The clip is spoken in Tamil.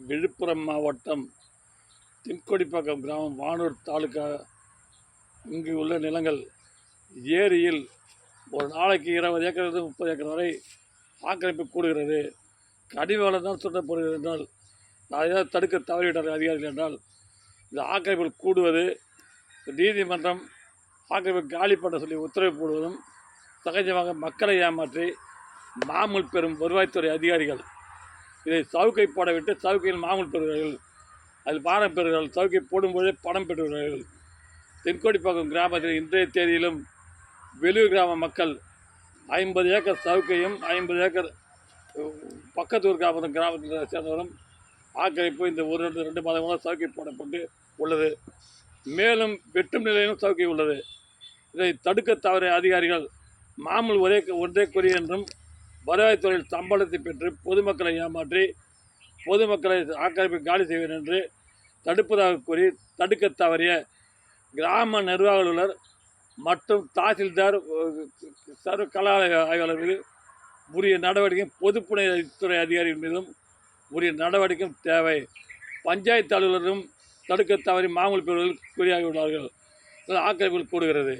விழுப்புரம் மாவட்டம் தென்கொடிப்பாக்கம் கிராமம் வானூர் தாலுகா இங்கு உள்ள நிலங்கள் ஏரியில் ஒரு நாளைக்கு 20 ஏக்கர் 30 ஏக்கர் வரை ஆக்கிரமிப்பு கூடுகிறது. கனிம வளம் தான் சுட்டப்படுகிறது என்றால் நான் ஏதாவது தடுக்க தவறிவிட்டார்கள் அதிகாரிகள் என்றால் இந்த ஆக்கிரமிப்பு கூடுவது, நீதிமன்றம் ஆக்கிரமிப்பு காலி பண்ண சொல்லி உத்தரவு போடுவதும் சகஜமாக மக்களை ஏமாற்றி மாமூல் பெறும் வருவாய்த்துறை அதிகாரிகள் இதை சவுக்கை போடவிட்டு சவுக்கையில் மாமூல் பெறுகிறார்கள். அதில் பணம் பெறுகிறார்கள். சவுக்கை போடும்போதே பணம் பெறுகிறார்கள். தென்கொடிப்பாக்கம் கிராமத்தில் இன்றைய தேதியிலும் வெளியூர் கிராம மக்கள் 50 ஏக்கர் சவுக்கையும் 50 ஏக்கர் பக்கத்தூர் கிராமத்தில் சேர்ந்தவரும் ஆக்கிரமிப்பு இந்த 2 மாதங்களாக சவுக்கை போடப்பட்டு உள்ளது. மேலும் வெட்டும் நிலையிலும் சவுக்கை உள்ளது. இதை தடுக்க தவறிய அதிகாரிகள் மாமூல் ஒன்றே குறி என்றும் வருவாய்த்துறையில் சம்பளத்தை பெற்று பொதுமக்களை ஏமாற்றி பொதுமக்களை ஆக்கிரமிப்பு காலி செய்வேன் என்று தடுப்பதாக கூறி தடுக்க தவறிய கிராம நிர்வாக அலுவலர் மற்றும் தாசில்தார் கள ஆய்வாளர் மீது உரிய நடவடிக்கை, பொதுப்பணித்துறை அதிகாரிகள் மீதும் உரிய நடவடிக்கை தேவை. பஞ்சாயத்து அலுவலரும் தடுக்க தவறி மாமூல் பெறுவதில் குறியாகியுள்ளார்கள். ஆக்கிரமிப்புகள் கூடுகிறது.